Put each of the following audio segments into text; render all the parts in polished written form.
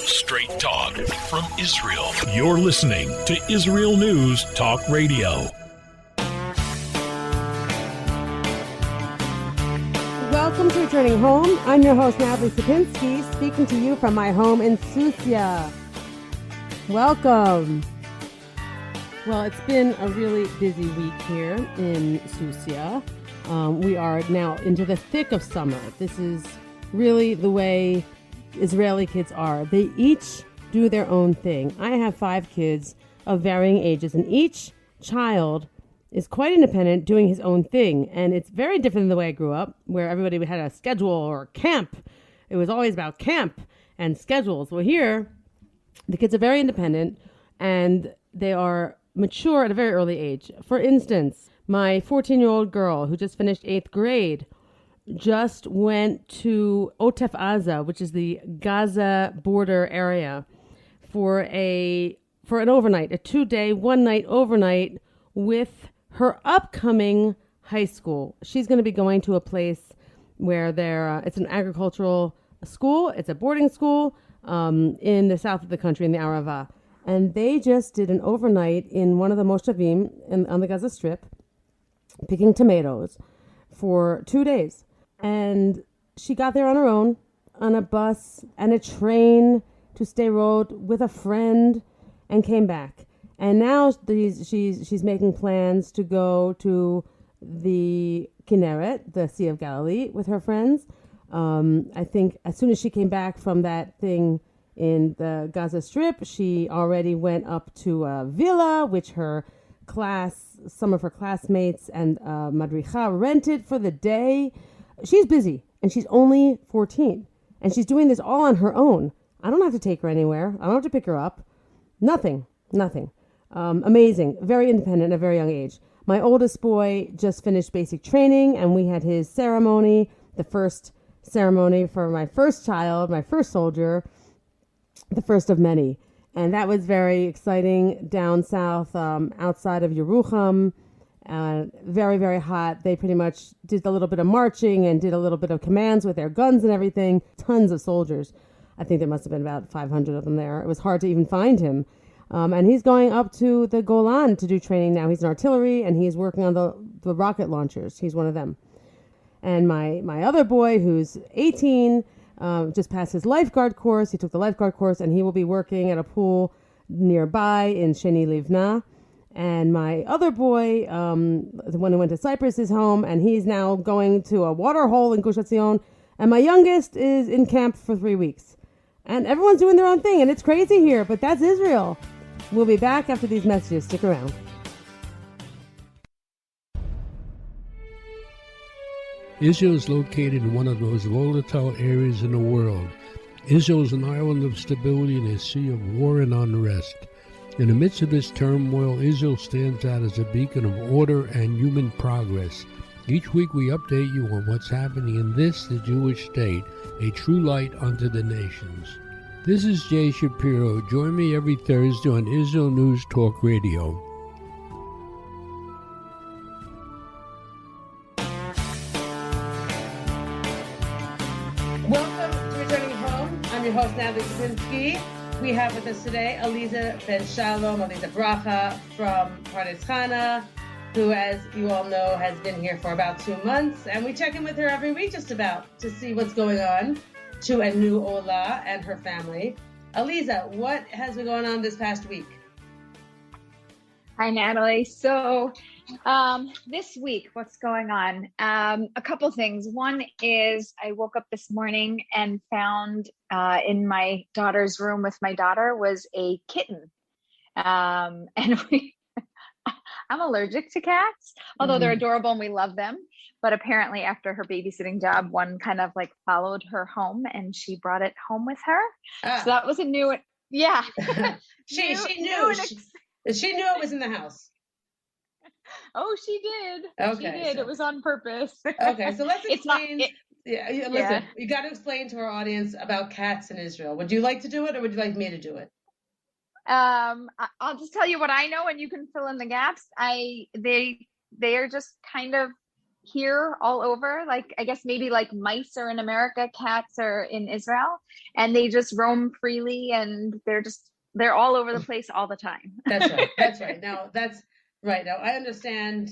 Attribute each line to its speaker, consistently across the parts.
Speaker 1: Straight talk from Israel. You're listening to Israel News Talk Radio.
Speaker 2: Welcome to Returning Home. I'm your host, Natalie, speaking to you from my home in Susia. Welcome. Well, it's been a really busy week here in Susia. We are now into the thick of summer. This is really the way Israeli kids are. They each do their own thing. I have 5 kids of varying ages, and each child is quite independent, doing his own thing. And it's very different than the way I grew up, where everybody had a schedule or camp. It was always about camp and schedules. Well, here, the kids are very independent, and they are mature at a very early age. For instance, my 14-year-old girl who just finished 8th grade just went to Otef Aza, which is the Gaza border area, for an overnight, a 2-day, 1-night overnight with her upcoming high school. She's going to be going to a place where it's an agricultural school. It's a boarding school in the south of the country, in the Arava. And they just did an overnight in one of the moshavim on the Gaza Strip, picking tomatoes for 2 days. And she got there on her own, on a bus and a train to Sderot with a friend, and came back. And now she's making plans to go to the Kinneret, the Sea of Galilee, with her friends. I think as soon as she came back from that thing in the Gaza Strip, she already went up to a villa, which some of her classmates and Madricha rented for the day. She's busy, and she's only 14, and she's doing this all on her own. I don't have to take her anywhere. I don't have to pick her up. Nothing. Amazing. Very independent at a very young age. My oldest boy just finished basic training, and we had his ceremony, the first ceremony for my first child, my first soldier, the first of many. And that was very exciting down south, outside of Yerucham. Very, very hot. They pretty much did a little bit of marching and did a little bit of commands with their guns and everything. Tons of soldiers. I think there must have been about 500 of them there. It was hard to even find him. And he's going up to the Golan to do training now. He's in artillery, and he's working on the rocket launchers. He's one of them. And my other boy, who's 18, just passed his lifeguard course. He took the lifeguard course, and he will be working at a pool nearby in Sheni Livna. And my other boy, the one who went to Cyprus, is home, and he's now going to a water hole in Gush Etzion. And my youngest is in camp for 3 weeks. And everyone's doing their own thing, and it's crazy here, but that's Israel. We'll be back after these messages. Stick around.
Speaker 3: Israel is located in one of the most volatile areas in the world. Israel is an island of stability in a sea of war and unrest. In the midst of this turmoil, Israel stands out as a beacon of order and human progress. Each week we update you on what's happening in this, the Jewish state, a true light unto the nations. This is Jay Shapiro. Join me every Thursday on Israel News Talk Radio.
Speaker 2: Welcome to Returning Home. I'm your host, Natalie Kapinski. We have with us today Aleeza Bracha from Pardes Chana, who, as you all know, has been here for about 2 months. And we check in with her every week just about to see what's going on to a new Ola and her family. Aleeza, what has been going on this past week?
Speaker 4: Hi, Natalie. So this week, what's going on? A couple things. One is I woke up this morning and found in my daughter's room with my daughter was a kitten. And I'm allergic to cats, although they're adorable and we love them. But apparently after her babysitting job, one kind of like followed her home and she brought it home with her. So that was a new, yeah.
Speaker 2: She knew it was in the house.
Speaker 4: Oh, she did.
Speaker 2: Okay,
Speaker 4: she did. It was on purpose.
Speaker 2: Okay, so let's explain.
Speaker 4: Listen,
Speaker 2: you got to explain to our audience about cats in Israel. Would you like to do it, or would you like me to do it?
Speaker 4: I'll just tell you what I know, and you can fill in the gaps. They are just kind of here all over. Like, I guess maybe like mice are in America, cats are in Israel, and they just roam freely, and they're all over the place all the time.
Speaker 2: That's right. That's right. Now, that's right. Now, I understand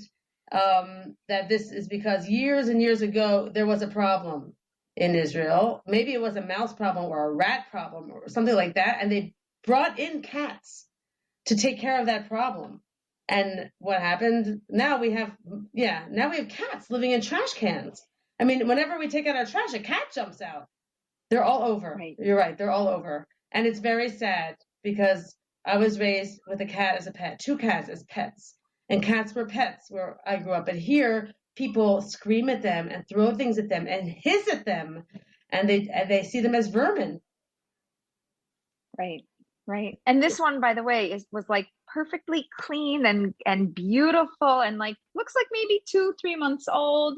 Speaker 2: that this is because years and years ago, there was a problem in Israel. Maybe it was a mouse problem or a rat problem or something like that. And they brought in cats to take care of that problem. And what happened? Now we have cats living in trash cans. I mean, whenever we take out our trash, a cat jumps out. They're all over.
Speaker 4: Right.
Speaker 2: You're right. They're all over. And it's very sad because I was raised with a cat as a pet, 2 cats as pets. And cats were pets where I grew up. But here, people scream at them and throw things at them and hiss at them. And they see them as vermin.
Speaker 4: Right. Right. And this one, by the way, was like perfectly clean and beautiful and like looks like maybe 2-3 months old.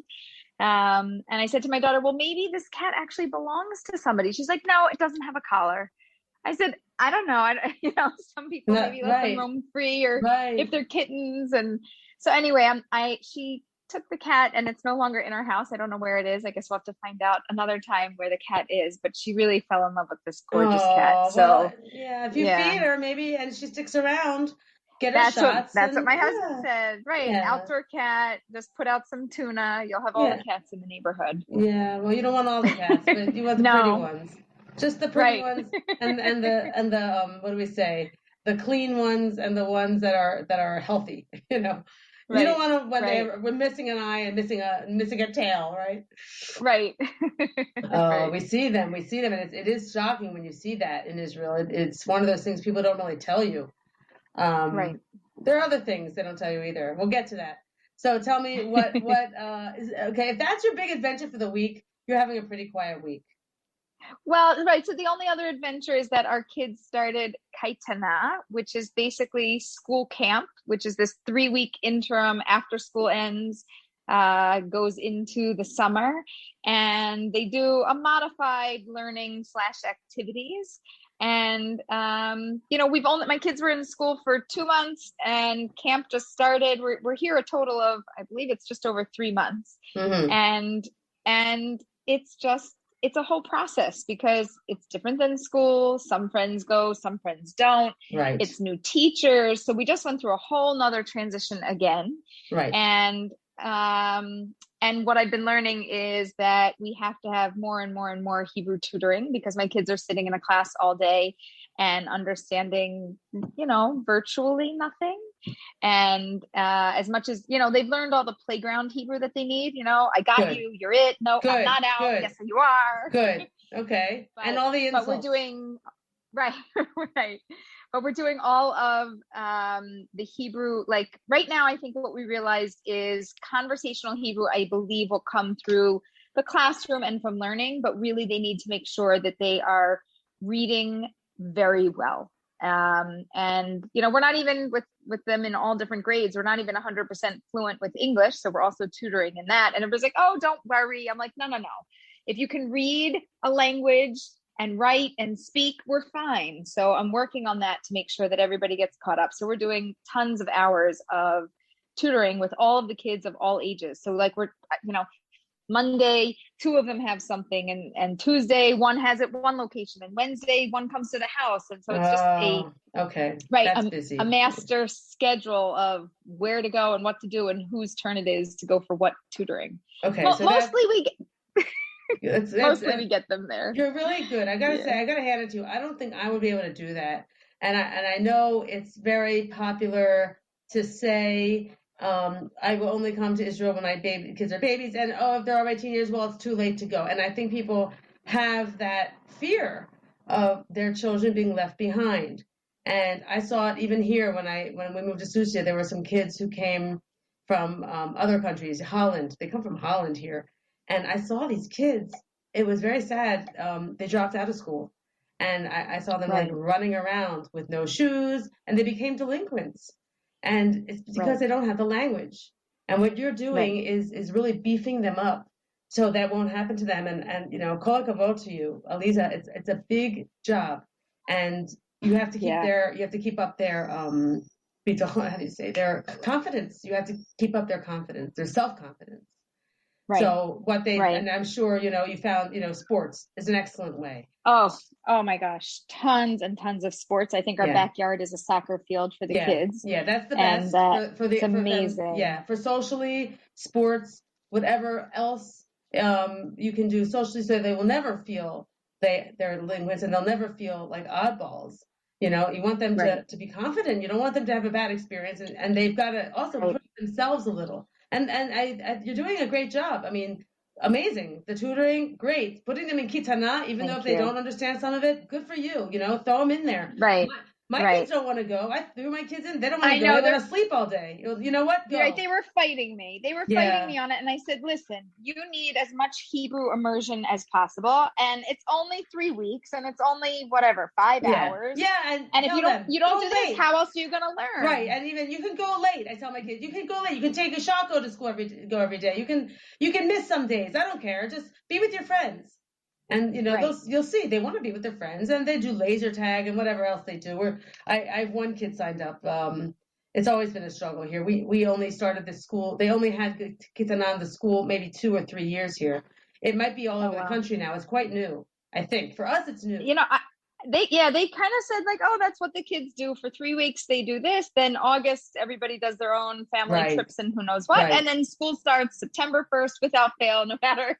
Speaker 4: And I said to my daughter, well, maybe this cat actually belongs to somebody. She's like, no, it doesn't have a collar. I said, I don't know. Some people maybe let them roam free, or if they're kittens. And so anyway, she took the cat, and it's no longer in our house. I don't know where it is. I guess we'll have to find out another time where the cat is, but she really fell in love with this gorgeous cat. So
Speaker 2: well, if you feed her maybe, and she sticks around, get her shots.
Speaker 4: That's what my husband said. Right. An outdoor cat, just put out some tuna. You'll have all the cats in the neighborhood.
Speaker 2: Yeah. Well, you don't want all the cats, but you want the pretty ones. Just the pretty ones and the what do we say? The clean ones and the ones that are healthy, you know. Right. You don't want to when we're missing an eye and missing a tail, right?
Speaker 4: Right.
Speaker 2: We see them, and it is shocking when you see that in Israel. It's one of those things people don't really tell you. Right. There are other things they don't tell you either. We'll get to that. So tell me what is okay. If that's your big adventure for the week, you're having a pretty quiet week.
Speaker 4: Well, right. So the only other adventure is that our kids started Kaitana, which is basically school camp, which is this 3-week interim after school ends, goes into the summer, and they do a modified learning / activities. And, my kids were in school for 2 months, and camp just started. We're here a total of, I believe it's just over 3 months. Mm-hmm. And it's a whole process because it's different than school. Some friends go, some friends don't.
Speaker 2: Right.
Speaker 4: It's new teachers. So we just went through a whole nother transition again.
Speaker 2: Right.
Speaker 4: And what I've been learning is that we have to have more and more and more Hebrew tutoring because my kids are sitting in a class all day and understanding, virtually nothing. And as much as, they've learned all the playground Hebrew that they need, I got
Speaker 2: Good.
Speaker 4: You, you're it. No,
Speaker 2: Good.
Speaker 4: I'm not out.
Speaker 2: Good.
Speaker 4: Yes, you are.
Speaker 2: Good. Okay. And all the insults.
Speaker 4: But we're doing, right. But we're doing all of the Hebrew, like right now, I think what we realized is conversational Hebrew, I believe, will come through the classroom and from learning, but really they need to make sure that they are reading very well. And we're not even with them in all different grades. We're not even 100% fluent with English. So we're also tutoring in that. And everybody's like, oh, don't worry. I'm like, no. If you can read a language and write and speak, we're fine. So I'm working on that to make sure that everybody gets caught up. So we're doing tons of hours of tutoring with all of the kids of all ages. So like we're, Monday, 2 of them have something, and Tuesday, one has it one location, and Wednesday, one comes to the house. And so it's just a master schedule of where to go and what to do and whose turn it is to go for what tutoring.
Speaker 2: Okay.
Speaker 4: Well, mostly we get them there.
Speaker 2: You're really good. I gotta say, I gotta hand it to you. I don't think I would be able to do that. And I know it's very popular to say, I will only come to Israel when my kids are babies, and if they're already teenagers, well, it's too late to go. And I think people have that fear of their children being left behind. And I saw it even here when we moved to Susia. There were some kids who came from other countries, Holland. They come from Holland here, and I saw these kids. It was very sad. They dropped out of school, and I saw them like running around with no shoes, and they became delinquents. And it's because they don't have the language. And what you're doing is really beefing them up so that won't happen to them. And kol hakavod to you, Aleeza. It's a big job, and you have to keep up their how do you say, their confidence. You have to keep up their confidence, their self-confidence. Right.
Speaker 5: So what they,
Speaker 2: Right.
Speaker 5: and I'm sure, you found, sports is an excellent way.
Speaker 4: Oh my gosh. Tons and tons of sports. I think our backyard is a soccer field for the kids.
Speaker 5: Yeah, that's the
Speaker 4: And
Speaker 5: best
Speaker 4: it's amazing.
Speaker 5: them. Yeah, for socially, sports, whatever else you can do socially, so they will never feel they're linguists and they'll never feel like oddballs. You want them to be confident. You don't want them to have a bad experience, and they've got to also push themselves a little. And you're doing a great job. I mean, amazing. The tutoring, great. Putting them in kitana, even though if they don't understand some of it, good for you. Throw them in there.
Speaker 4: Right.
Speaker 5: My kids don't want to go. I threw my kids in. They don't want to go. They want to sleep all day. You know what? Go.
Speaker 4: Right. They were fighting me. They were fighting me on it. And I said, listen, you need as much Hebrew immersion as possible. And it's only 3 weeks and it's only 5 hours.
Speaker 5: Yeah. And
Speaker 4: if you don't do this, how else are you going to learn?
Speaker 5: Right. And even you can go late. I tell my kids, you can go late. You can take a shot, go to school every day. You can miss some days. I don't care. Just be with your friends. And you'll see they want to be with their friends, and they do laser tag and whatever else they do. I have one kid signed up. It's always been a struggle here. We only started this school. They only had Kitana in the school maybe 2 or 3 years here. It might be all over the country now. It's quite new. I think for us it's new.
Speaker 4: They kind of said that's what the kids do for 3 weeks. They do this. Then August, everybody does their own family trips and who knows what. And then school starts September 1st without fail, no matter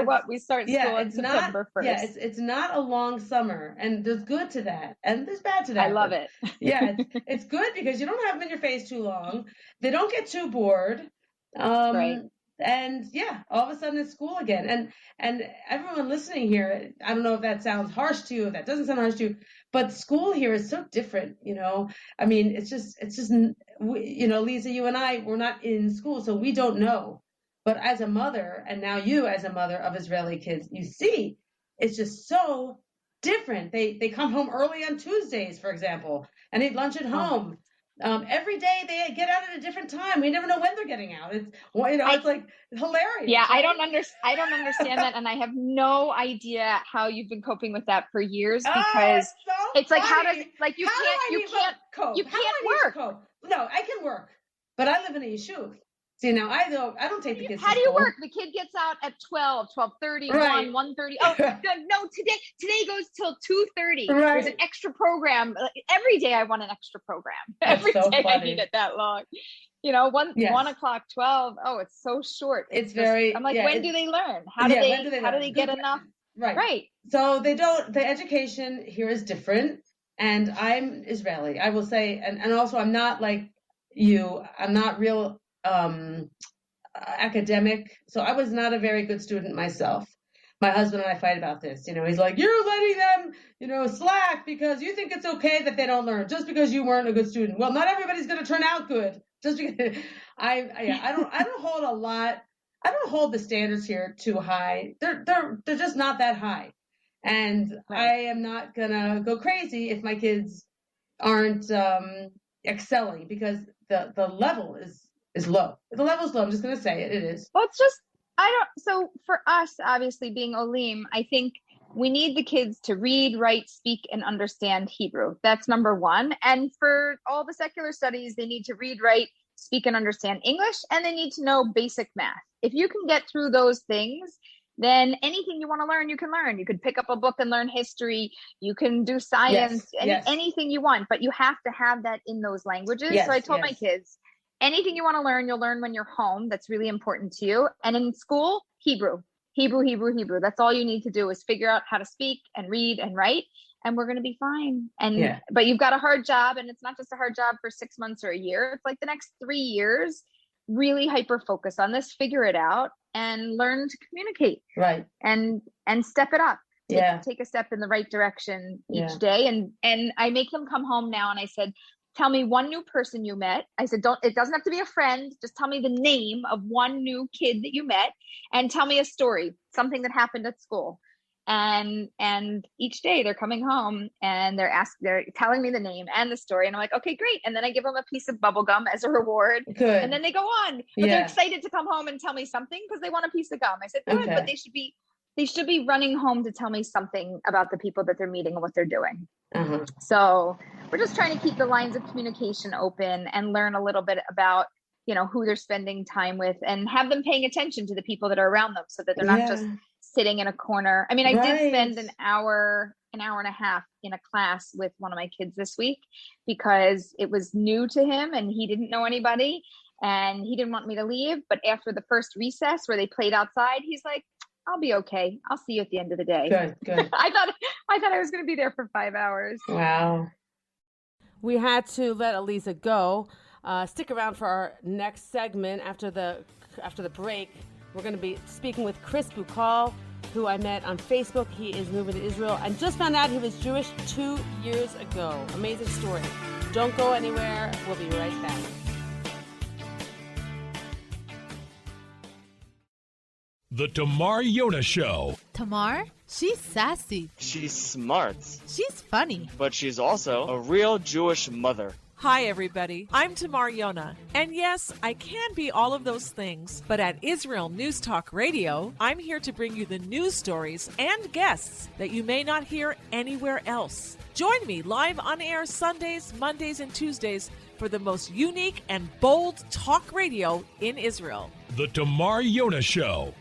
Speaker 4: what. We start school on September 1st.
Speaker 5: Yeah, it's not a long summer, and there's good to that, and there's bad to that.
Speaker 4: I love it.
Speaker 5: Yeah, it's good because you don't have them in your face too long. They don't get too bored.
Speaker 4: Right.
Speaker 5: And all of a sudden it's school again. And everyone listening here, I don't know if that sounds harsh to you, if that doesn't sound harsh to you, but school here is so different, I mean, it's just, Lisa, you and I, we're not in school, so we don't know. But as a mother, and now you as a mother of Israeli kids, you see, it's just so different. They come home early on Tuesdays, for example, and eat lunch at home. Every day they get out at a different time. We never know when they're getting out. It's it's like hilarious.
Speaker 4: Yeah, I don't understand that, and I have no idea how you've been coping with that for years, because it's like, how does you can't work.
Speaker 5: No, I can work, but I live in a yeshuv. See, now I don't take the kids to
Speaker 4: How do you
Speaker 5: school.
Speaker 4: work? The kid gets out at 12, 12:30, 1:30. Oh, no, today goes till 2:30.
Speaker 5: Right.
Speaker 4: There's an extra program. Every day I want an extra program. Every day funny. I need it that long. 1 o'clock, 12. Oh, it's so short. I'm like, when do they learn? How do they get enough? Right.
Speaker 5: So the education here is different, and I'm Israeli. I will say, and also I'm not like you. I'm not real academic, so I was not a very good student myself. My husband and I fight about this. He's like, you're letting them, slack because you think it's okay that they don't learn just because you weren't a good student. Well, not everybody's going to turn out good. Just because I don't hold a lot. I don't hold the standards here too high. They're just not that high, and I am not gonna go crazy if my kids aren't excelling, because the level is low. The level's low. I'm just going to say it. It is.
Speaker 4: Well, it's just, so for us, obviously being Olim, I think we need the kids to read, write, speak, and understand Hebrew. That's number one. And for all the secular studies, they need to read, write, speak, and understand English, and they need to know basic math. If you can get through those things, then anything you want to learn, you can learn. You could pick up a book and learn history. You can do science, anything you want, but you have to have that in those languages. So I told my kids, anything you want to learn, you'll learn when you're home. That's really important to you. And in school, Hebrew. That's all you need to do is figure out how to speak and read and write, and we're going to be fine. But you've got a hard job, and it's not just a hard job for 6 months or a year. It's like the next 3 years, really hyper focus on this, figure it out, and learn to communicate.
Speaker 5: Right.
Speaker 4: And step it up. Take a step in the right direction each day. And I make them come home now, and I said, tell me one new person you met. I said, it doesn't have to be a friend. Just tell me the name of one new kid that you met, and tell me a story, something that happened at school. And each day they're coming home and they're telling me the name and the story. And I'm like, okay, great. And then I give them a piece of bubble gum as a reward.
Speaker 5: Good.
Speaker 4: And then they go on, but they're excited to come home and tell me something because they want a piece of gum. I said, good, but they should be running home to tell me something about the people that they're meeting and what they're doing. So we're just trying to keep the lines of communication open and learn a little bit about who they're spending time with, and have them paying attention to the people that are around them, so that they're not just sitting in a corner. I mean, I did spend an hour and a half in a class with one of my kids this week because it was new to him and he didn't know anybody and he didn't want me to leave. But after the first recess where they played outside, he's like, I'll be okay. I'll see you at the end of the day.
Speaker 5: Good.
Speaker 4: I thought I was going to be there for 5 hours.
Speaker 5: Wow.
Speaker 2: We had to let Aleeza go. Stick around for our next segment. After the break, we're going to be speaking with Chris Buchal, who I met on Facebook. He is moving to Israel and just found out he was Jewish 2 years ago. Amazing story. Don't go anywhere. We'll be right back.
Speaker 1: The Tamar Yona Show.
Speaker 6: Tamar? She's sassy.
Speaker 7: She's smart.
Speaker 6: She's funny.
Speaker 7: But she's also a real Jewish mother.
Speaker 8: Hi, everybody. I'm Tamar Yona. And yes, I can be all of those things. But at Israel News Talk Radio, I'm here to bring you the news stories and guests that you may not hear anywhere else. Join me live on air Sundays, Mondays, and Tuesdays for the most unique and bold talk radio in Israel.
Speaker 1: The Tamar Yona Show.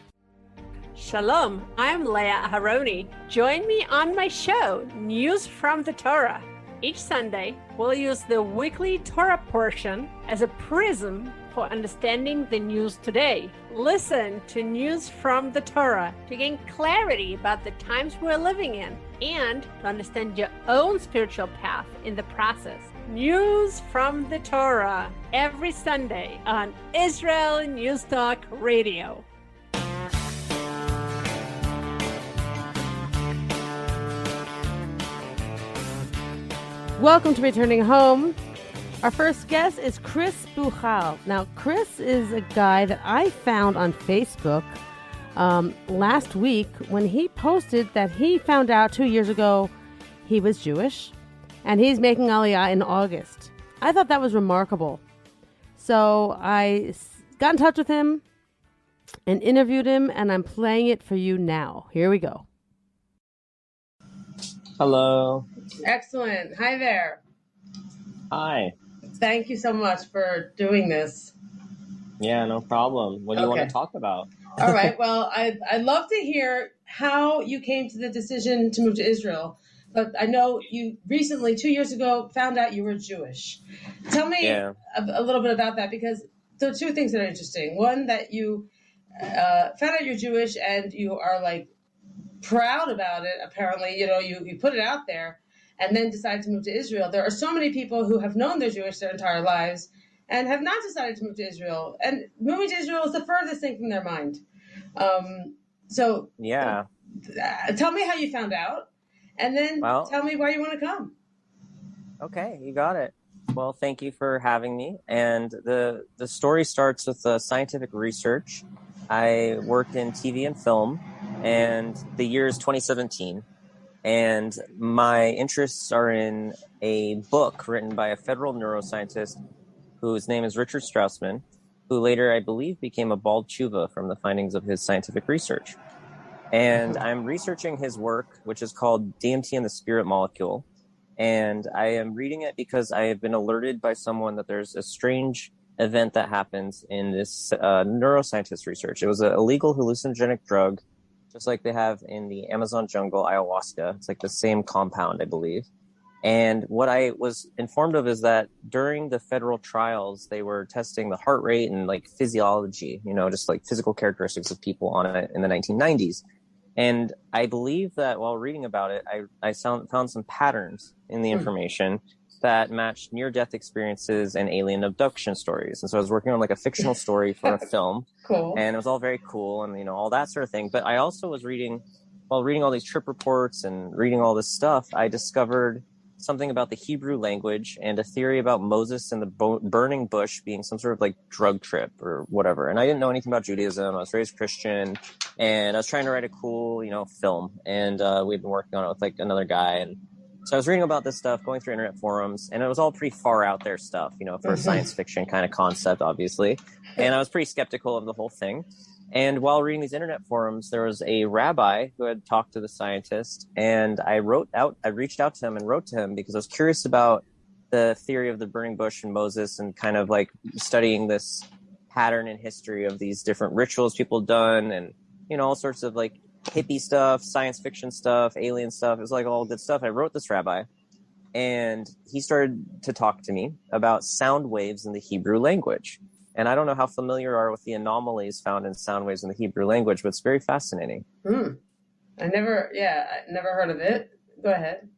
Speaker 9: Shalom, I'm Leah Aharoni. Join me on my show, News from the Torah. Each Sunday, we'll use the weekly Torah portion as a prism for understanding the news today. Listen to News from the Torah to gain clarity about the times we're living in and to understand your own spiritual path in the process. News from the Torah every Sunday on Israel News Talk Radio.
Speaker 2: Welcome to Returning Home. Our first guest is Chris Buchal. Now, Chris is a guy that I found on Facebook last week when he posted that he found out 2 years ago he was Jewish, and he's making aliyah in August. I thought that was remarkable. So I got in touch with him and interviewed him, and I'm playing it for you now. Here we go.
Speaker 10: Hello.
Speaker 5: Excellent. Hi there.
Speaker 10: Hi.
Speaker 5: Thank you so much for doing this.
Speaker 10: Yeah, no problem. What do you want to talk about?
Speaker 5: All right. Well, I'd love to hear how you came to the decision to move to Israel. But I know you recently, 2 years ago, found out you were Jewish. Tell me a little bit about that, because there are two things that are interesting. One, that you found out you're Jewish and you are like proud about it. Apparently, you put it out there and then decided to move to Israel. There are so many people who have known they're Jewish their entire lives and have not decided to move to Israel. And moving to Israel is the furthest thing from their mind. Tell me how you found out, and then tell me why you want to come.
Speaker 10: Okay, you got it. Well, thank you for having me. And the story starts with scientific research. I worked in TV and film, and the year is 2017. And my interests are in a book written by a federal neuroscientist whose name is Richard Straussman, who later, I believe, became a bald tshuva from the findings of his scientific research. And I'm researching his work, which is called DMT and the Spirit Molecule. And I am reading it because I have been alerted by someone that there's a strange event that happens in this neuroscientist research. It was an illegal hallucinogenic drug, just like they have in the Amazon jungle, ayahuasca. It's like the same compound, I believe. And what I was informed of is that during the federal trials, they were testing the heart rate and like physiology, just like physical characteristics of people on it in the 1990s. And I believe that while reading about it, I found some patterns in the information that matched near-death experiences and alien abduction stories. And so I was working on like a fictional story for a film.
Speaker 5: Cool.
Speaker 10: And it was all very cool and, all that sort of thing. But I also was while reading all these trip reports and reading all this stuff, I discovered something about the Hebrew language and a theory about Moses and the burning bush being some sort of like drug trip or whatever. And I didn't know anything about Judaism. I was raised Christian, and I was trying to write a cool, film. And we'd been working on it with like another guy. And so I was reading about this stuff, going through internet forums, and it was all pretty far out there stuff, for a science fiction kind of concept, obviously. And I was pretty skeptical of the whole thing. And while reading these internet forums, there was a rabbi who had talked to the scientist, and I reached out to him and wrote to him because I was curious about the theory of the burning bush and Moses, and kind of like studying this pattern in history of these different rituals people done, and all sorts of like hippie stuff, science fiction stuff, alien stuff. It was like all good stuff. I wrote this rabbi, and he started to talk to me about sound waves in the Hebrew language. And I don't know how familiar you are with the anomalies found in sound waves in the Hebrew language, but it's very fascinating.
Speaker 5: I never heard of it. Go ahead.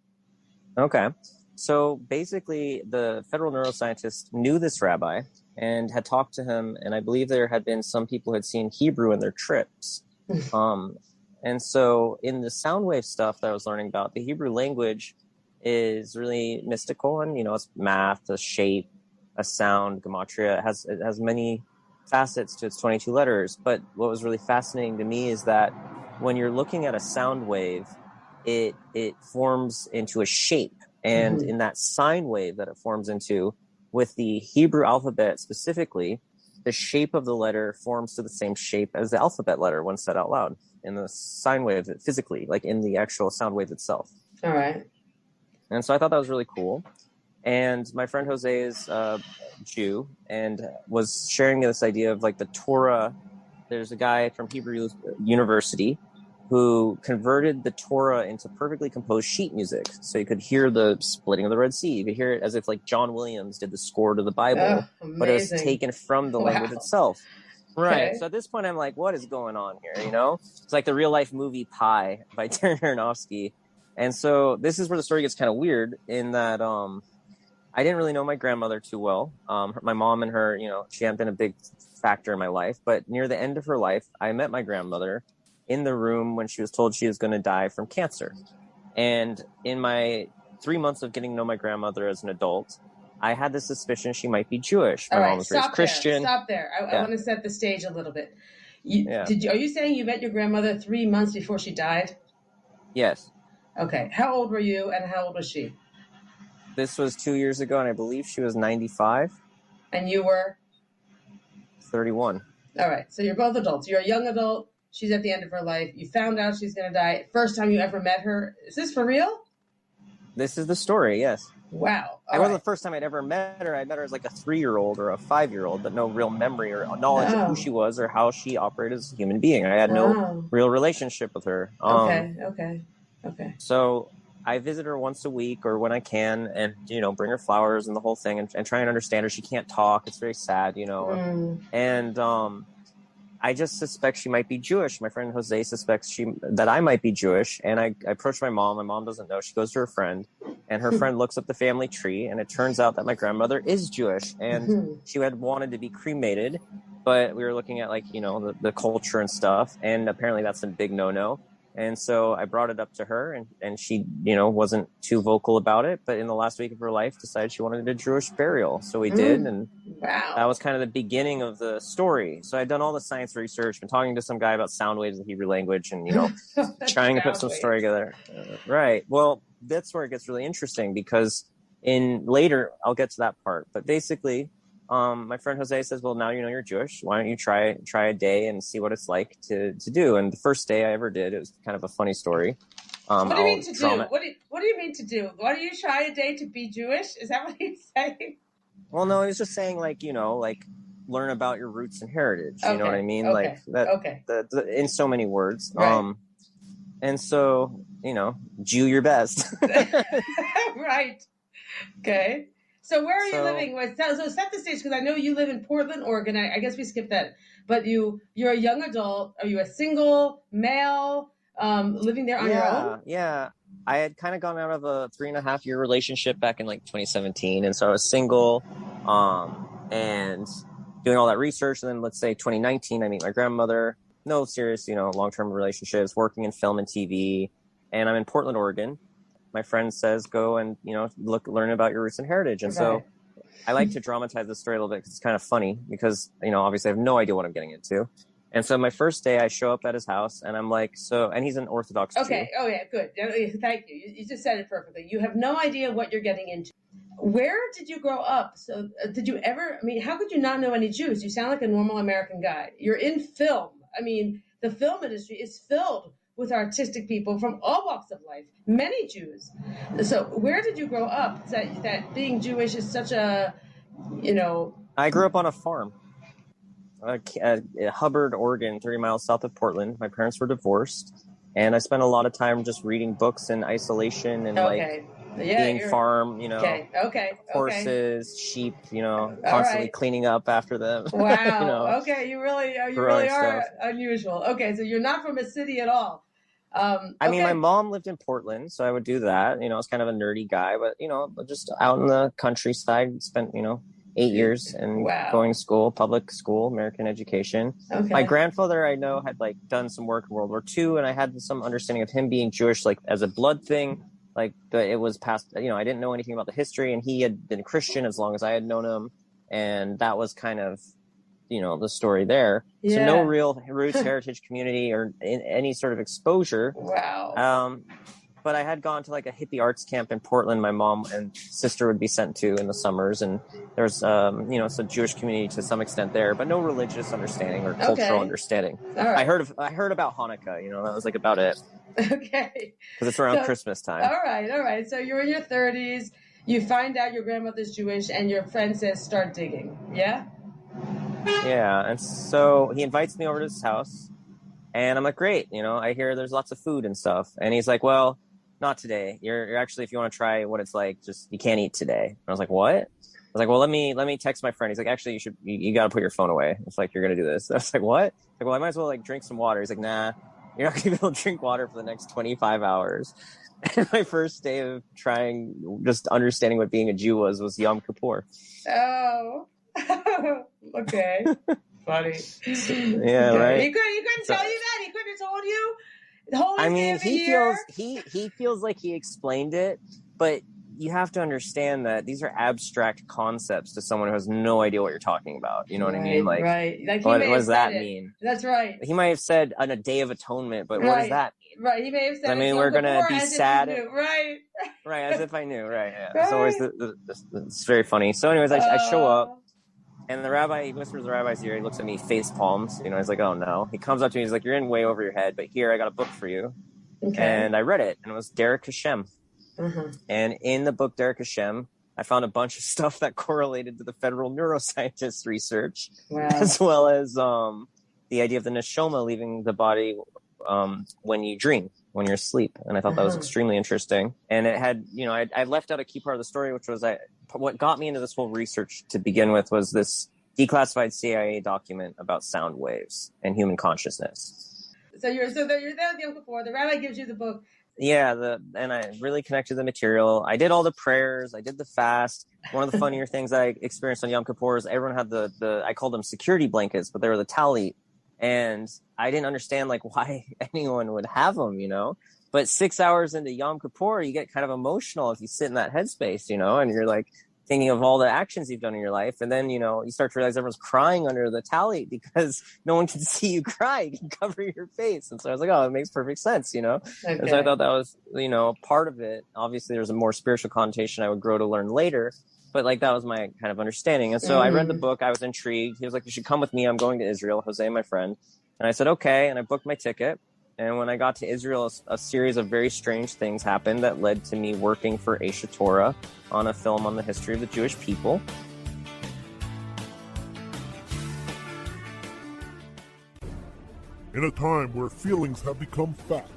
Speaker 10: Okay. So basically, the federal neuroscientist knew this rabbi and had talked to him, and I believe there had been some people who had seen Hebrew in their trips. And so in the sound wave stuff that I was learning about, the Hebrew language is really mystical, and it's math, a shape, a sound, gematria. It has many facets to its 22 letters. But what was really fascinating to me is that when you're looking at a sound wave, it forms into a shape. And in that sine wave that it forms into, with the Hebrew alphabet specifically, the shape of the letter forms to the same shape as the alphabet letter when said out loud in the sine wave physically, like in the actual sound wave itself.
Speaker 5: All right.
Speaker 10: And so I thought that was really cool. And my friend Jose is a Jew and was sharing me this idea of like the Torah. There's a guy from Hebrew University who converted the Torah into perfectly composed sheet music. So you could hear the splitting of the Red Sea. You could hear it as if like John Williams did the score to the Bible, but it was taken from the language itself. Right. Okay. So at this point, I'm like, what is going on here? It's like the real life movie Pi by Darren Aronofsky. And so this is where the story gets kind of weird in that I didn't really know my grandmother too well. My mom and her, she hadn't been a big factor in my life. But near the end of her life, I met my grandmother in the room when she was told she was going to die from cancer. And in my 3 months of getting to know my grandmother as an adult, I had the suspicion she might be Jewish. My mom was raised Christian.
Speaker 5: Stop there. I want to set the stage a little bit. Are you saying you met your grandmother 3 months before she died?
Speaker 10: Yes.
Speaker 5: Okay. How old were you and how old was she?
Speaker 10: This was 2 years ago, and I believe she was 95.
Speaker 5: And you were?
Speaker 10: 31.
Speaker 5: All right. So you're both adults. You're a young adult. She's at the end of her life. You found out she's going to die. First time you ever met her. Is this for real?
Speaker 10: This is the story, yes.
Speaker 5: Wow.
Speaker 10: It wasn't the first time I'd ever met her. I met her as like a 3-year-old or a 5-year-old, but no real memory or knowledge of who she was or how she operated as a human being. I had no real relationship with her.
Speaker 5: Okay.
Speaker 10: So I visit her once a week or when I can and, bring her flowers and the whole thing and try and understand her. She can't talk. It's very sad, And I just suspect she might be Jewish. My friend Jose suspects that I might be Jewish. And I approach my mom. My mom doesn't know. She goes to her friend. And her friend looks up the family tree. And it turns out that my grandmother is Jewish. And she had wanted to be cremated. But we were looking at, the culture and stuff. And apparently that's a big no-no. And so I brought it up to her, and she, wasn't too vocal about it. But in the last week of her life, decided she wanted a Jewish burial. So we did, and that was kind of the beginning of the story. So I'd done all the science research, been talking to some guy about sound waves in the Hebrew language, and trying to put some story together. Right. Well, that's where it gets really interesting because later I'll get to that part. But basically, my friend Jose says, well, now you're Jewish. Why don't you try a day and see what it's like to do? And the first day I ever did, it was kind of a funny story.
Speaker 5: What do you mean to do? What do you mean to do? Why do you try a day to be Jewish? Is that what he's saying?
Speaker 10: Well, no, he was just saying learn about your roots and heritage. You know what I mean?
Speaker 5: Okay.
Speaker 10: In so many words.
Speaker 5: Right.
Speaker 10: And so, Jew your best.
Speaker 5: Right. Okay. So where are you living? So set the stage, because I know you live in Portland, Oregon. I guess we skipped that. But you're a young adult. Are you a single male living there on your own?
Speaker 10: Yeah. I had kind of gone out of a 3.5-year relationship back in 2017. And so I was single and doing all that research. And then let's say 2019, I meet my grandmother. No serious, long-term relationships, working in film and TV. And I'm in Portland, Oregon. My friend says, go and, learn about your roots and heritage. And so I like to dramatize this story a little bit because it's kind of funny because, obviously I have no idea what I'm getting into. And so my first day I show up at his house and I'm like, and he's an Orthodox Jew.
Speaker 5: Okay. Oh yeah. Good. Thank you. You just said it perfectly. You have no idea what you're getting into. Where did you grow up? So did you ever, how could you not know any Jews? You sound like a normal American guy. You're in film. The film industry is filled with artistic people from all walks of life, many Jews. So where did you grow up that being Jewish is such a,
Speaker 10: I grew up on a farm. Hubbard, Oregon, 30 miles south of Portland. My parents were divorced, and I spent a lot of time just reading books in isolation and being farm, horses, sheep, constantly cleaning up after them.
Speaker 5: Wow. Okay, you really are
Speaker 10: stuff.
Speaker 5: unusual. Okay, so you're not from a city at all.
Speaker 10: I mean, my mom lived in Portland, so I would do that. I was kind of a nerdy guy, but just out in the countryside, spent 8 years and going to school, public school, American education. Okay. My grandfather, I know, had done some work in World War II, and I had some understanding of him being Jewish, as a blood thing. It was past, I didn't know anything about the history, and he had been Christian as long as I had known him. And that was kind of, the story there. Yeah. So no real roots, heritage, community, or any sort of exposure.
Speaker 5: Wow.
Speaker 10: But I had gone to a hippie arts camp in Portland. My mom and sister would be sent to in the summers, and there's some Jewish community to some extent there, but no religious understanding or cultural understanding. All right. I heard about Hanukkah. That was about it.
Speaker 5: Okay.
Speaker 10: Because it's around Christmas time.
Speaker 5: All right. So you're in your 30s. You find out your grandmother's Jewish, and your friend says, "Start digging." Yeah.
Speaker 10: Yeah, and so he invites me over to his house, and I'm like, "Great." I hear there's lots of food and stuff, and he's like, "Well, not today. You're actually, if you want to try what it's like, just you can't eat today." And I was like, "What?" I was like, "Well, let me text my friend." He's like, "Actually, you got to put your phone away. It's you're gonna do this." I was like, "What?" Like, "Well, I might as well drink some water." He's like, "Nah, you're not gonna be able to drink water for the next 25 hours. And my first day of just understanding what being a Jew was Yom Kippur.
Speaker 5: Oh, okay. Funny.
Speaker 10: Yeah, okay. Right.
Speaker 5: He couldn't tell you that. He couldn't have told you.
Speaker 10: I mean, he feels like he explained it, but you have to understand that these are abstract concepts to someone who has no idea what you're talking about. You know what I mean?
Speaker 5: Right.
Speaker 10: What does that mean?
Speaker 5: That's right.
Speaker 10: He might have said on a day of atonement, but what does that mean?
Speaker 5: Right. He may have said.
Speaker 10: I mean, we're gonna be sad.
Speaker 5: Right.
Speaker 10: Right. As if I knew. Right. Yeah. Right. It's always it's very funny. So, anyways, I show up. And the rabbi, he whispers the rabbi's ear. He looks at me, face palms. He's like, "Oh no." He comes up to me. He's like, "You're in way over your head, but here, I got a book for you." Okay. And I read it, and it was Derek Hashem. Mm-hmm. And in the book Derek Hashem, I found a bunch of stuff that correlated to the federal neuroscientist research, as well as the idea of the neshama leaving the body when you dream, when you're asleep. And I thought that was extremely interesting. And it had, I left out a key part of the story, which was what got me into this whole research to begin with was this declassified CIA document about sound waves and human consciousness.
Speaker 5: So you're there with Yom Kippur. The rabbi gives you the book.
Speaker 10: Yeah, and I really connected to the material. I did all the prayers. I did the fast. One of the funnier things I experienced on Yom Kippur is everyone had the I called them security blankets, but they were the talit. And I didn't understand why anyone would have them, But 6 hours into Yom Kippur, you get kind of emotional if you sit in that headspace, and you're thinking of all the actions you've done in your life. And then, you start to realize everyone's crying under the talit because no one can see you cry. You can cover your face. And so I was like, oh, it makes perfect sense, Okay. And so I thought that was, part of it. Obviously, there's a more spiritual connotation I would grow to learn later. But that was my kind of understanding. And so I read the book. I was intrigued. He was like, "You should come with me. I'm going to Israel." Jose, my friend. And I said, okay. And I booked my ticket. And when I got to Israel, a series of very strange things happened that led to me working for Aisha Torah on a film on the history of the Jewish people.
Speaker 11: In a time where feelings have become fact,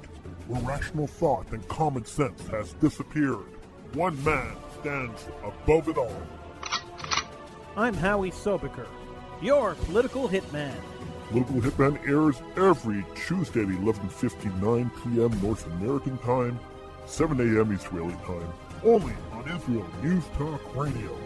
Speaker 11: where rational thought and common sense has disappeared, one man stands above it all.
Speaker 12: I'm Howie Sobaker, your political hitman.
Speaker 11: Political Hitman airs every Tuesday at 11:59 p.m. North American time, 7 a.m. Israeli time, only on Israel News Talk Radio.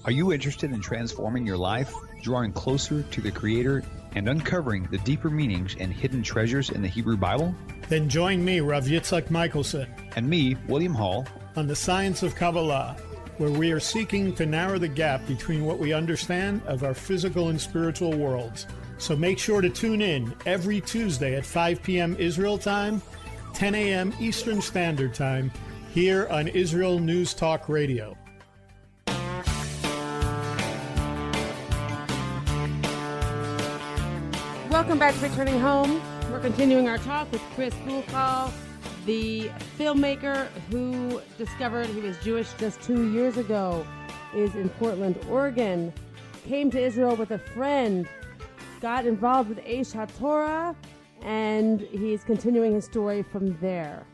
Speaker 13: Are you interested in transforming your life, drawing closer to the Creator, and uncovering the deeper meanings and hidden treasures in the Hebrew Bible?
Speaker 14: Then join me, Rav Yitzhak Michelson,
Speaker 13: and me, William Hall,
Speaker 14: on The Science of Kabbalah, where we are seeking to narrow the gap between what we understand of our physical and spiritual worlds. So make sure to tune in every Tuesday at 5 p.m. Israel time, 10 a.m. Eastern Standard Time, here on Israel News Talk Radio.
Speaker 2: Welcome back to Returning Home. We're continuing our talk with Chris Buchal, the filmmaker who discovered he was Jewish just 2 years ago, is in Portland, Oregon, came to Israel with a friend, got involved with Aish HaTorah, and he's continuing his story from there.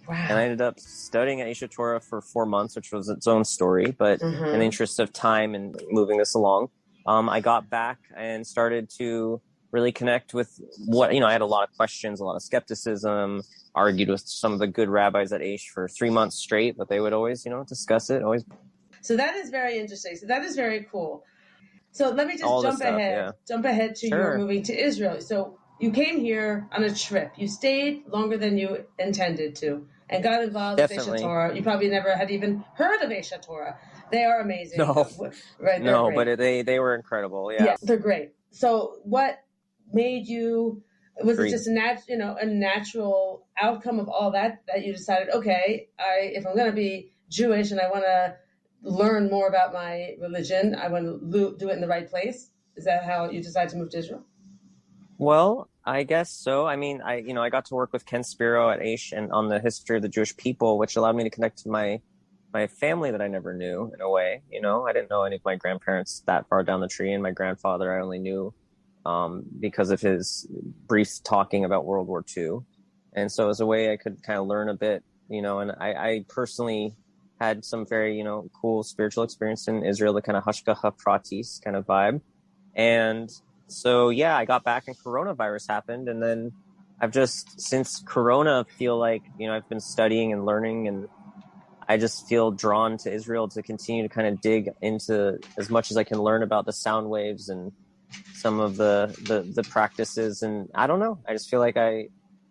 Speaker 10: Wow. And I ended up studying at Aish HaTorah for 4 months, which was its own story, but in the interest of time and moving this along, I got back and started to really connect with what, I had a lot of questions, a lot of skepticism, argued with some of the good rabbis at Aish for 3 months straight, but they would always, discuss it. Always.
Speaker 5: So that is very interesting. So that is very cool. So let me just jump ahead to your moving to Israel. So you came here on a trip. You stayed longer than you intended to and got involved with Aish HaTorah. You probably never had even heard of Aish HaTorah. They are amazing.
Speaker 10: No,
Speaker 5: right?
Speaker 10: No, but they were incredible. Yeah.
Speaker 5: They're great. So what made you? Was it just a natural outcome of all that you decided? Okay, if I'm going to be Jewish and I want to learn more about my religion, I want to do it in the right place. Is that how you decided to move to Israel?
Speaker 10: Well, I guess so. I mean, I got to work with Ken Spiro at Aish and on the history of the Jewish people, which allowed me to connect to my family that I never knew in a way. I didn't know any of my grandparents that far down the tree, and my grandfather I only knew because of his brief talking about World War II. And so it was a way I could kind of learn a bit, and I personally had some very, cool spiritual experience in Israel, the kind of hashgacha pratis kind of vibe. And so, I got back and coronavirus happened. And then I've just, since Corona, feel like, I've been studying and learning, and I just feel drawn to Israel to continue to kind of dig into as much as I can learn about the sound waves and some of the practices. And I don't know, I just feel like I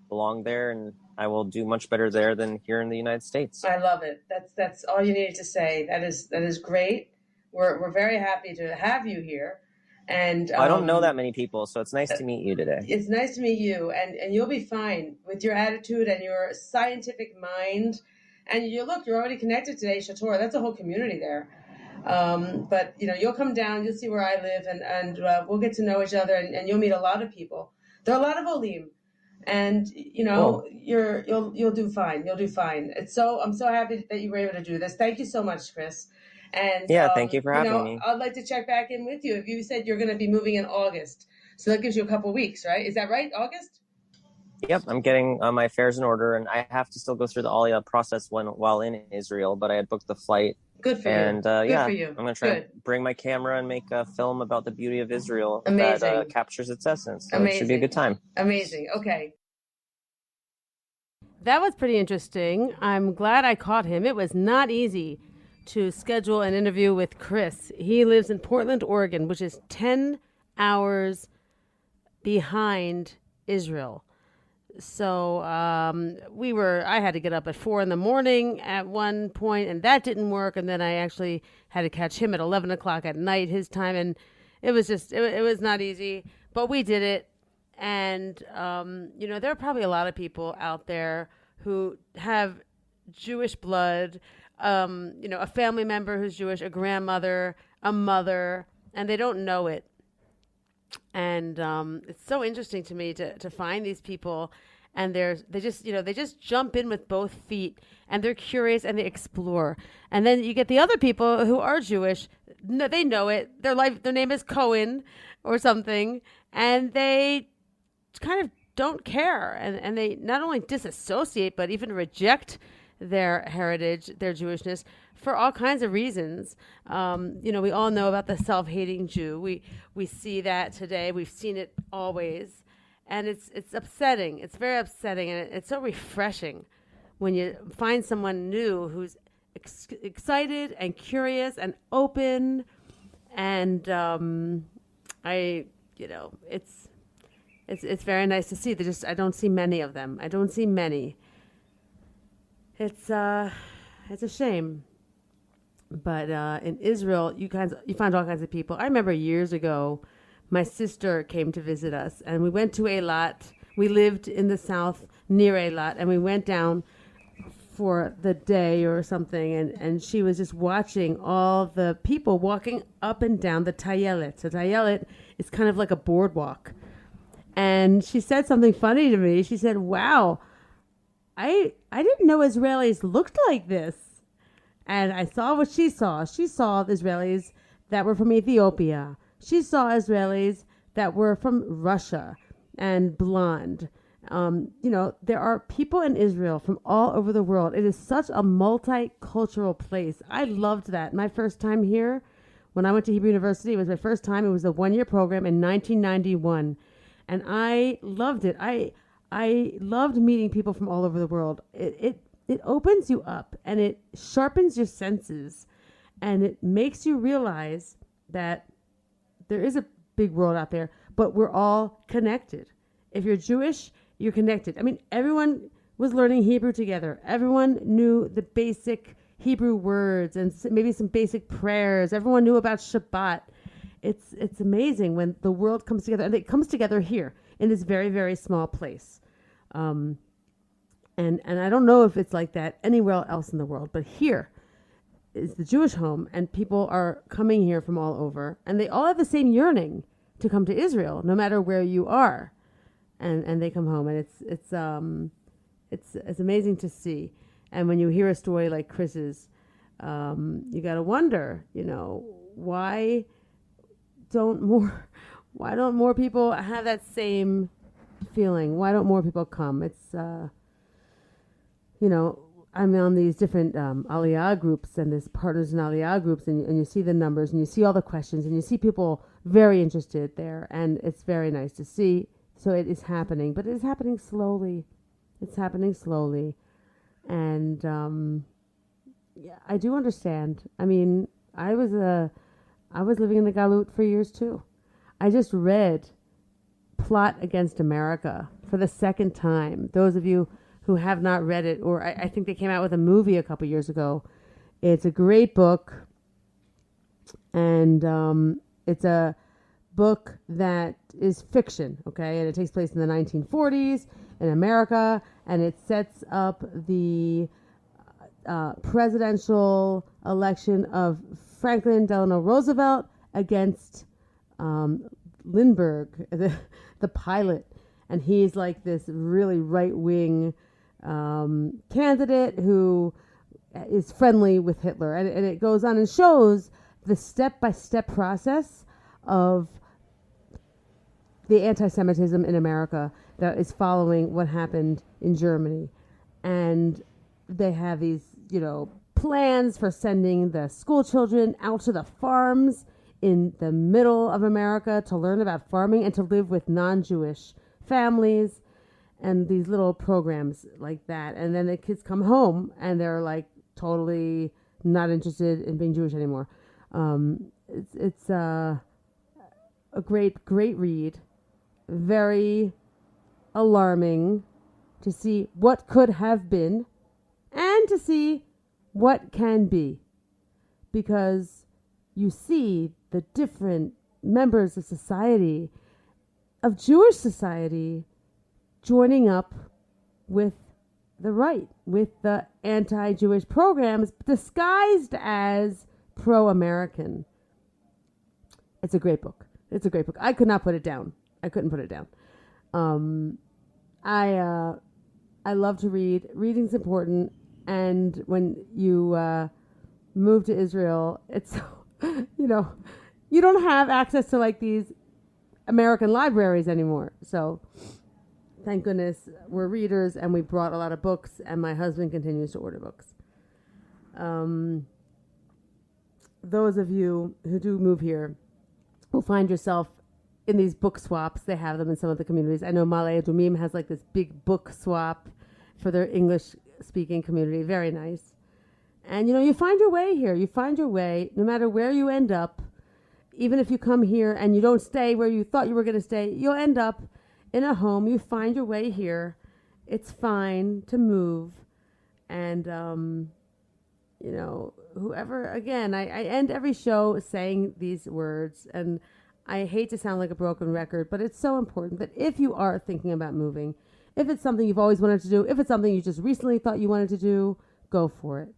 Speaker 10: belong there, and I will do much better there than here in the United States.
Speaker 5: I love it. That's all you needed to say. That is great. We're very happy to have you here. And
Speaker 10: I don't know that many people, so it's nice to meet you today.
Speaker 5: It's nice to meet you, and you'll be fine with your attitude and your scientific mind. And you're already connected to Aish HaTorah. That's a whole community there. But you'll come down, you'll see where I live, and we'll get to know each other, and you'll meet a lot of people. There are a lot of Olim. And you'll do fine. You'll do fine. I'm so happy that you were able to do this. Thank you so much, Chris. And
Speaker 10: thank you for having me.
Speaker 5: I'd like to check back in with you. If you said you're going to be moving in August, so that gives you a couple of weeks, right? Is that right? August?
Speaker 10: Yep, I'm getting my affairs in order, and I have to still go through the aliyah process while in Israel. But I had booked the flight.
Speaker 5: Good for you.
Speaker 10: And
Speaker 5: Good for you.
Speaker 10: I'm going to try to bring my camera and make a film about the beauty of Israel
Speaker 5: Amazing.
Speaker 10: that captures its essence. So
Speaker 5: Amazing.
Speaker 10: It should be a good time.
Speaker 5: Amazing. Okay.
Speaker 2: That was pretty interesting. I'm glad I caught him. It was not easy to schedule an interview with Chris. He lives in Portland, Oregon, which is 10 hours behind Israel. So I had to get up at 4 a.m. at one point, and that didn't work. And then I actually had to catch him at 11 o'clock at night, his time. And it was just, it was not easy, but we did it. And, there are probably a lot of people out there who have Jewish blood, a family member who's Jewish, a grandmother, a mother, and they don't know it. And it's so interesting to me to find these people, and they just jump in with both feet, and they're curious and they explore. And then you get the other people who are Jewish. They know it. Their name is Cohen or something, and they kind of don't care, and they not only disassociate but even reject their heritage, their Jewishness, for all kinds of reasons. We all know about the self-hating Jew. We see that today. We've seen it always, and it's upsetting. It's very upsetting, and it's so refreshing when you find someone new who's excited and curious and open, and it's very nice to see. I don't see many of them. I don't see many. It's a shame. But in Israel, you find all kinds of people. I remember years ago, my sister came to visit us, and we went to Eilat. We lived in the south near Eilat, and we went down for the day or something, and she was just watching all the people walking up and down the Tayelet. So Tayelet It's kind of like a boardwalk. And she said something funny to me. She said, wow, I didn't know Israelis looked like this. And I saw what she saw. She saw the Israelis that were from Ethiopia. She saw Israelis that were from Russia and blonde. There are people in Israel from all over the world. It is such a multicultural place. I loved that. My first time here, when I went to Hebrew University, it was my first time. It was a one-year program in 1991. And I loved it. I loved meeting people from all over the world. It opens you up and it sharpens your senses and it makes you realize that there is a big world out there, but we're all connected. If you're Jewish, you're connected. I mean, everyone was learning Hebrew together. Everyone knew the basic Hebrew words and maybe some basic prayers. Everyone knew about Shabbat. It's amazing when the world comes together, and it comes together here in this very, very small place. And I don't know if it's like that anywhere else in the world, but here is the Jewish home, and people are coming here from all over, and they all have the same yearning to come to Israel, no matter where you are, and they come home, and it's amazing to see. And when you hear a story like Chris's, you got to wonder, why don't more people have that same feeling? Why don't more people come? It's I'm on these different aliyah groups and this Pardes and aliyah groups, and you see the numbers and you see all the questions and you see people very interested there, and it's very nice to see. So it is happening, but it is happening slowly. It's happening slowly, and I do understand. I mean, I was living in the Galut for years too. I just read Plot Against America for the second time. Those of you who have not read it, or I think they came out with a movie a couple years ago. It's a great book, and it's a book that is fiction, okay? And it takes place in the 1940s in America, and it sets up the presidential election of Franklin Delano Roosevelt against Lindbergh, the pilot. And he's like this really right-wing candidate who is friendly with Hitler. And it goes on and shows the step-by-step process of the anti-Semitism in America that is following what happened in Germany. And they have these, plans for sending the school children out to the farms in the middle of America to learn about farming and to live with non-Jewish families, and these little programs like that. And then the kids come home and they're like totally not interested in being Jewish anymore. It's a great read. Very alarming to see what could have been and to see what can be, because you see the different members of society, of Jewish society, joining up with the right, with the anti-Jewish programs disguised as pro-American. It's a great book. It's a great book. I could not put it down. I couldn't put it down. I love to read. Reading's important. And when you move to Israel, it's, you don't have access to like these American libraries anymore. So thank goodness we're readers, and we brought a lot of books, and my husband continues to order books. Those of you who do move here will find yourself in these book swaps. They have them in some of the communities. I know Ma'ale Adumim has like this big book swap for their English-speaking community. Very nice. And, you find your way here. You find your way no matter where you end up. Even if you come here and you don't stay where you thought you were going to stay, you'll end up in a home. You find your way here. It's fine to move. And, whoever, again, I end every show saying these words, and I hate to sound like a broken record, but it's so important that if you are thinking about moving, if it's something you've always wanted to do, if it's something you just recently thought you wanted to do, go for it.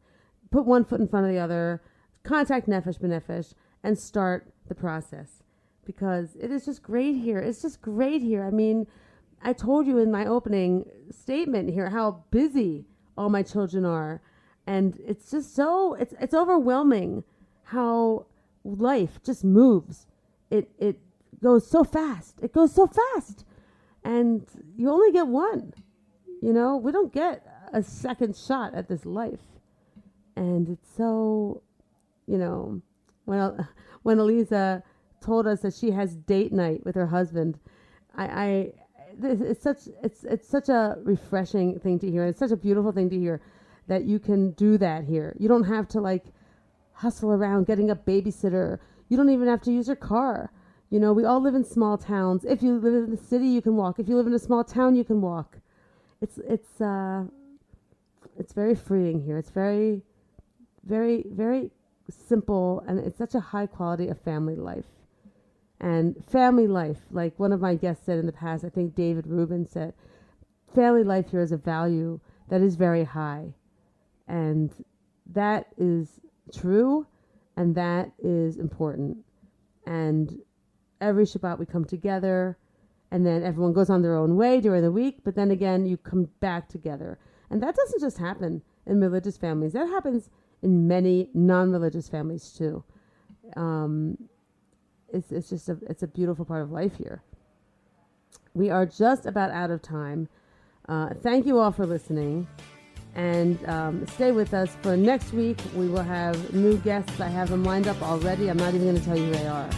Speaker 2: Put one foot in front of the other, contact Nefesh B'Nefesh, and start the process. because it is just great here. It's just great here. I mean, I told you in my opening statement here how busy all my children are. And it's just so, it's overwhelming how life just moves. It goes so fast. It goes so fast. And you only get one. You know, we don't get a second shot at this life. And it's so, you know, when Aleeza told us that she has date night with her husband, it's such a refreshing thing to hear. It's such a beautiful thing to hear that you can do that here. You don't have to like hustle around getting a babysitter. You don't even have to use your car. You know, we all live in small towns. If you live in the city, you can walk. If you live in a small town, you can walk. It's very freeing here. It's very, very, very simple, and it's such a high quality of family life. And family life, like one of my guests said in the past, I think David Rubin said, family life here is a value that is very high. And that is true, and that is important. And every Shabbat we come together, and then everyone goes on their own way during the week, but then again, you come back together. And that doesn't just happen in religious families. That happens in many non-religious families too. It's just a beautiful part of life here. We are just about out of time. Thank you all for listening. And stay with us for next week. We will have new guests. I have them lined up already. I'm not even going to tell you who they are.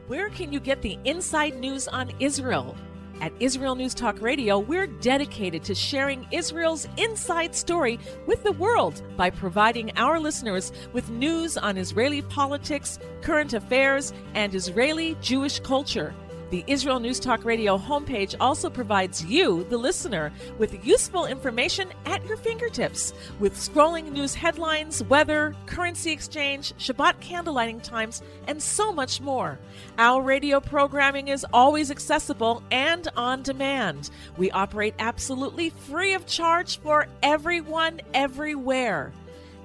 Speaker 8: Where can you get the inside news on Israel? At Israel News Talk Radio, we're dedicated to sharing Israel's inside story with the world by providing our listeners with news on Israeli politics, current affairs, and Israeli Jewish culture. The Israel News Talk Radio homepage also provides you, the listener, with useful information at your fingertips, with scrolling news headlines, weather, currency exchange, Shabbat candlelighting times, and so much more. Our radio programming is always accessible and on demand. We operate absolutely free of charge for everyone, everywhere.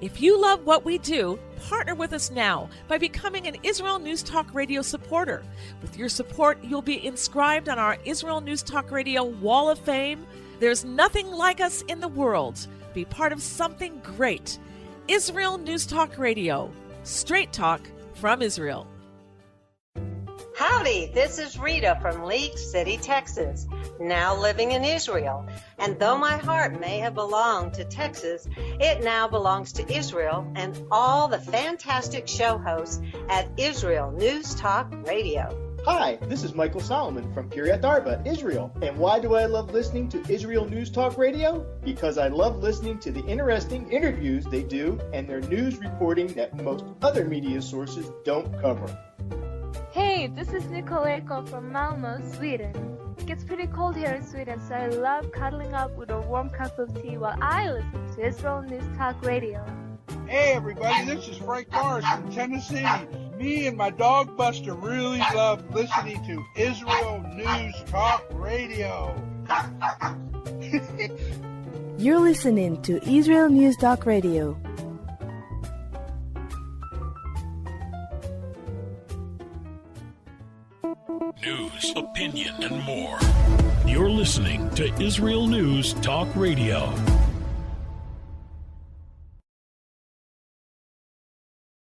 Speaker 8: If you love what we do, partner with us now by becoming an Israel News Talk Radio supporter. With your support, you'll be inscribed on our Israel News Talk Radio Wall of Fame. There's nothing like us in the world. Be part of something great. Israel News Talk Radio. Straight talk from Israel.
Speaker 15: Howdy, this is Rita from League City, Texas, now living in Israel. And though my heart may have belonged to Texas, it now belongs to Israel and all the fantastic show hosts at Israel News Talk Radio.
Speaker 16: Hi, this is Michael Solomon from Kiryat Arba, Israel. And why do I love listening to Israel News Talk Radio? Because I love listening to the interesting interviews they do and their news reporting that most other media sources don't cover.
Speaker 17: Hey, this is Nicoleko from Malmö, Sweden. It gets pretty cold here in Sweden, so I love cuddling up with a warm cup of tea while I listen to Israel News Talk Radio.
Speaker 18: Hey everybody, this is Frank Morris from Tennessee. Me and my dog Buster really love listening to Israel News Talk Radio.
Speaker 19: You're listening to Israel News Talk Radio.
Speaker 1: News, opinion, and more. You're listening to Israel News Talk Radio.